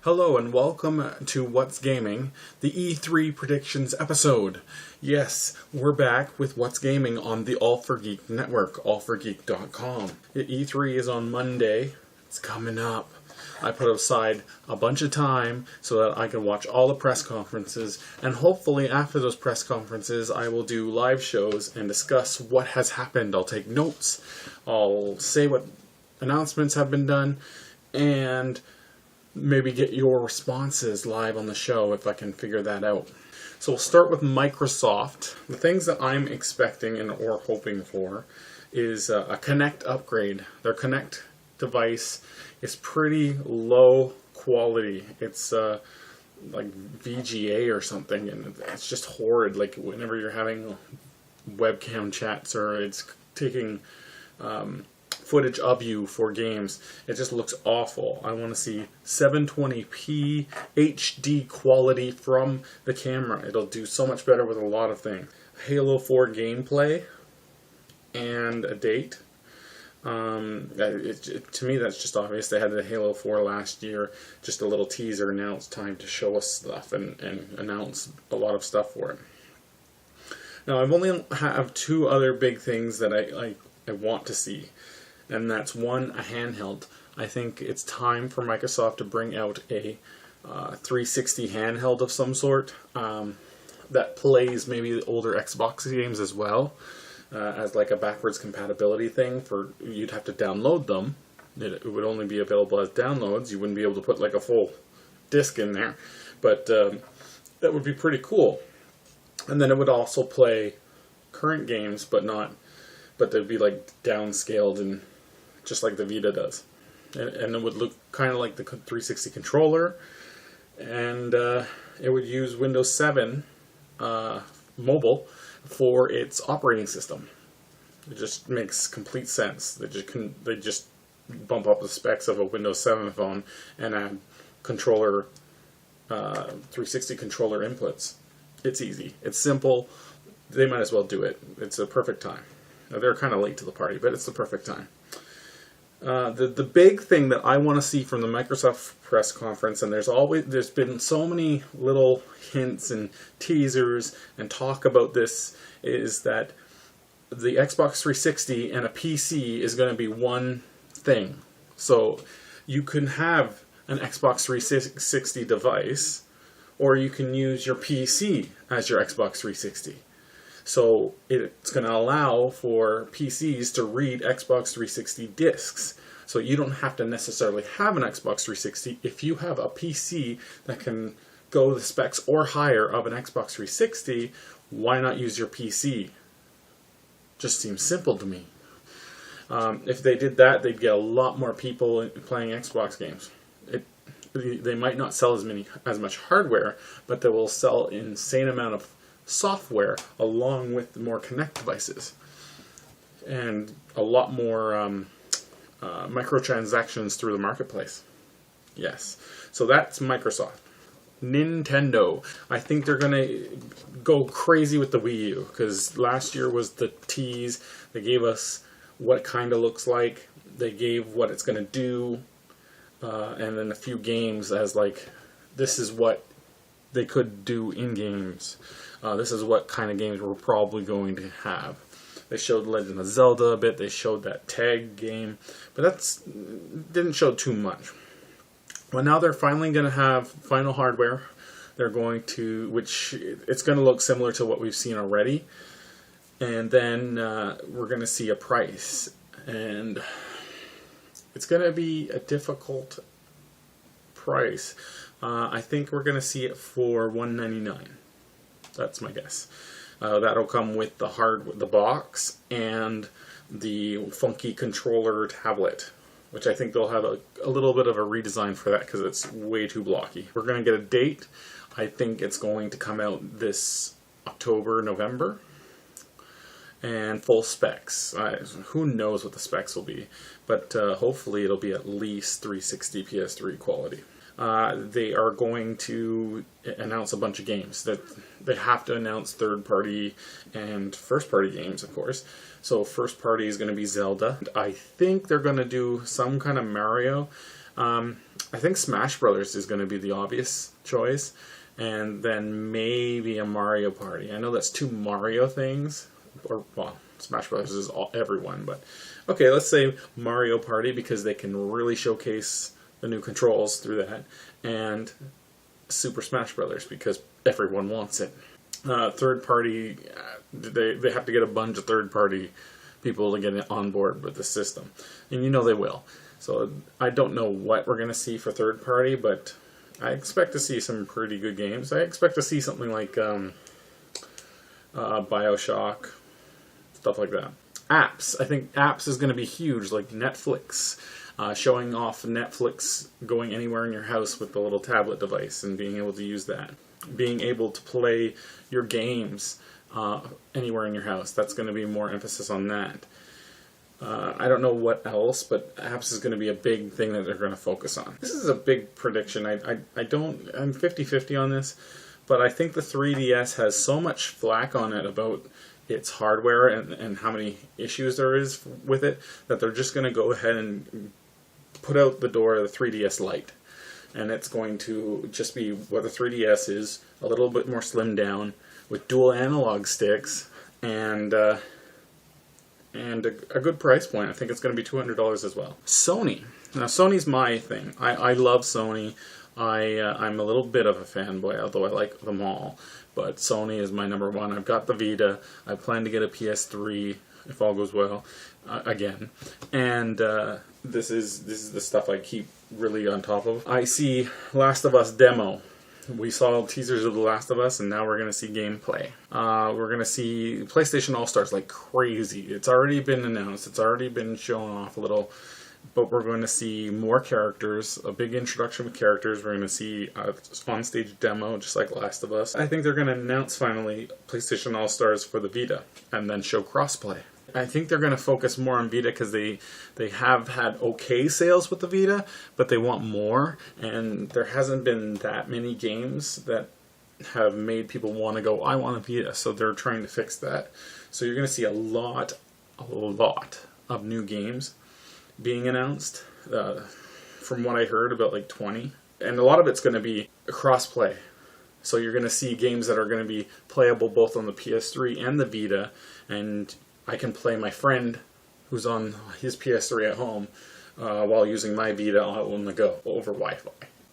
Hello and welcome to What's Gaming, the E3 predictions episode. Yes, we're back with What's Gaming on the All4Geek network, all4geek.com. E3 is on Monday. It's coming up. I put aside a bunch of time so that I can watch all the press conferences, and hopefully after those press conferences I will do live shows and discuss what has happened. I'll take notes, I'll say what announcements have been done, and maybe get your responses live on the show if I can figure that out. So we'll start with Microsoft. The things that I'm expecting and or hoping for is a Kinect upgrade. Their Kinect device is pretty low quality. It's like VGA or something, and it's just horrid. Like whenever you're having webcam chats or it's taking footage of you for games, it just looks awful. I want to see 720p HD quality from the camera. It'll do so much better with a lot of things. Halo 4 gameplay and a date. To me that's just obvious. They had the Halo 4 last year, just a little teaser. Now it's time to show us stuff and announce a lot of stuff for it. Now I've only have two other big things that I want to see. And that's one, a handheld. I think it's time for Microsoft to bring out a 360 handheld of some sort that plays maybe the older Xbox games as well, as like a backwards compatibility thing. For you'd have to download them. It would only be available as downloads. You wouldn't be able to put like a full disc in there, but that would be pretty cool. And then it would also play current games, but they'd be like downscaled and just like the Vita does, and it would look kind of like the 360 controller, and it would use Windows 7 mobile for its operating system. It just makes complete sense. They just bump up the specs of a Windows 7 phone and add controller 360 controller inputs. It's easy. It's simple. They might as well do it. It's a perfect time. They're kind of late to the party, but it's the perfect time. The big thing that I want to see from the Microsoft press conference, and there's been so many little hints and teasers and talk about this, is that the Xbox 360 and a PC is going to be one thing. So you can have an Xbox 360 device, or you can use your PC as your Xbox 360. So it's going to allow for PCs to read Xbox 360 discs. So you don't have to necessarily have an Xbox 360. If you have a PC that can go the specs or higher of an Xbox 360, why not use your PC? Just seems simple to me. If they did that, they'd get a lot more people playing Xbox games. They might not sell as much hardware, but they will sell an insane amount of software along with more Kinect devices and a lot more microtransactions through the marketplace. Yes, so that's Microsoft. Nintendo, I think they're going to go crazy with the Wii U, because last year was the tease. They gave us what it kind of looks like. They gave what it's going to do, and then a few games as like, this is what they could do in games. This is what kind of games we're probably going to have. They showed Legend of Zelda a bit. They showed that tag game, but didn't show too much. Well, now they're finally going to have final hardware. They're going to, which it's going to look similar to what we've seen already, and then we're going to see a price, and it's going to be a difficult price. I think we're going to see it for $199. That's my guess. That'll come with the box and the funky controller tablet, which I think they'll have a little bit of a redesign for that because it's way too blocky. We're going to get a date. I think it's going to come out this October, November, and full specs. Who knows what the specs will be, but hopefully it'll be at least 360 PS3 quality. They are going to announce a bunch of games. That they have to announce third-party and first-party games, of course. So first-party is going to be Zelda. I think they're going to do some kind of Mario. I think Smash Brothers is going to be the obvious choice, and then maybe a Mario Party. I know that's two Mario things, or well, Smash Brothers is everyone, but okay, let's say Mario Party because they can really showcase the new controls through that, and Super Smash Brothers because everyone wants it. Third party, they have to get a bunch of third party people to get on board with the system, and you know they will. So I don't know what we're going to see for third party, but I expect to see some pretty good games. I expect to see something like BioShock, stuff like that. Apps. I think apps is going to be huge, like Netflix. Showing off Netflix going anywhere in your house with the little tablet device and being able to use that. Being able to play your games anywhere in your house. That's going to be more emphasis on that. I don't know what else, but apps is going to be a big thing that they're going to focus on. This is a big prediction. I'm 50-50 on this, but I think the 3DS has so much flack on it about its hardware and how many issues there is with it that they're just going to go ahead and put out the door the 3DS Lite. And it's going to just be what the 3DS is, a little bit more slimmed down with dual analog sticks and a good price point. I think it's going to be $200 as well. Sony. Now, Sony's my thing. I love Sony. I'm a little bit of a fanboy, although I like them all. But Sony is my number one. I've got the Vita. I plan to get a PS3 if all goes well again. And this is the stuff I keep really on top of. I see Last of Us demo. We saw teasers of The Last of Us, and now we're going to see gameplay. We're going to see PlayStation All-Stars like crazy. It's already been announced. It's already been shown off a little. But we're going to see more characters, a big introduction of characters. We're going to see an on-stage demo, just like Last of Us. I think they're going to announce, finally, PlayStation All-Stars for the Vita, and then show crossplay. I think they're going to focus more on Vita because they have had okay sales with the Vita, but they want more, and there hasn't been that many games that have made people want to go, I want a Vita, so they're trying to fix that. So you're going to see a lot of new games being announced. From what I heard, about like 20. And a lot of it's going to be cross-play. So you're going to see games that are going to be playable both on the PS3 and the Vita, and I can play my friend who's on his PS3 at home while using my Vita on the go over Wi-Fi.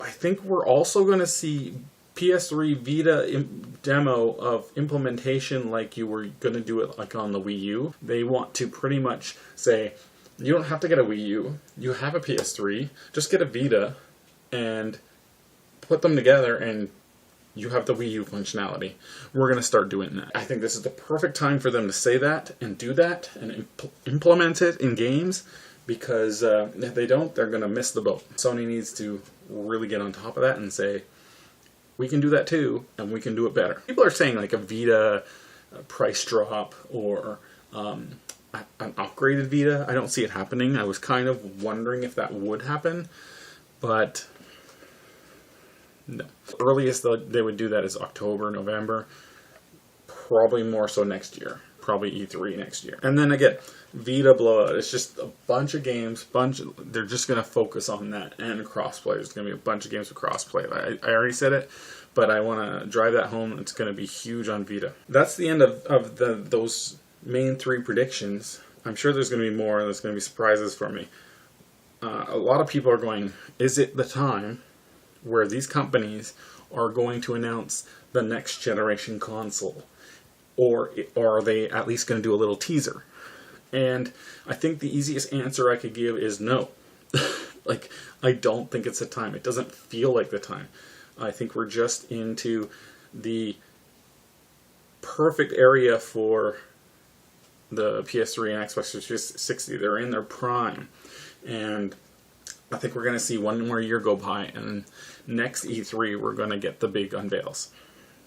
I think we're also going to see PS3 Vita demo of implementation like you were going to do it like on the Wii U. They want to pretty much say, you don't have to get a Wii U. You have a PS3. Just get a Vita and put them together and you have the Wii U functionality. We're going to start doing that. I think this is the perfect time for them to say that and do that and implement it in games, because if they don't, they're going to miss the boat. Sony needs to really get on top of that and say, we can do that too, and we can do it better. People are saying like a Vita price drop or an upgraded Vita. I don't see it happening. I was kind of wondering if that would happen, but no. The earliest they would do that is October, November, probably more so next year. Probably E3 next year. And then again, Vita blowout. It's just a bunch of games. They're just going to focus on that and crossplay. There's going to be a bunch of games with crossplay. I already said it, but I want to drive that home. It's going to be huge on Vita. That's the end of those main three predictions. I'm sure there's going to be more, and there's going to be surprises for me. A lot of people are going, is it the time where these companies are going to announce the next generation console? Or are they at least going to do a little teaser? And I think the easiest answer I could give is no. Like, I don't think it's the time. It doesn't feel like the time. I think we're just into the perfect area for the PS3 and Xbox 360. They're in their prime. And I think we're going to see one more year go by, and next E3 we're going to get the big unveils.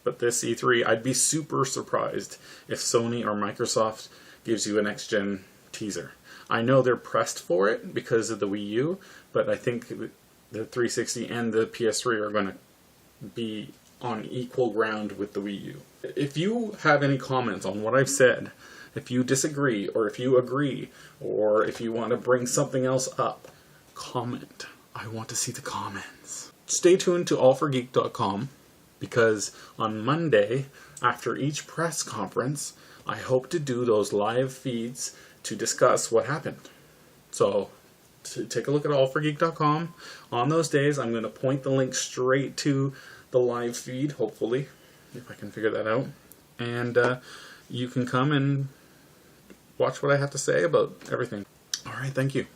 But this E3, I'd be super surprised if Sony or Microsoft gives you a next-gen teaser. I know they're pressed for it because of the Wii U, but I think the 360 and the PS3 are going to be on equal ground with the Wii U. If you have any comments on what I've said, if you disagree, or if you agree, or if you want to bring something else up, comment. I want to see the comments. Stay tuned to allforgeek.com, because on Monday, after each press conference, I hope to do those live feeds to discuss what happened. So take a look at allforgeek.com. On those days, I'm going to point the link straight to the live feed, hopefully, if I can figure that out. And you can come and watch what I have to say about everything. All right, thank you.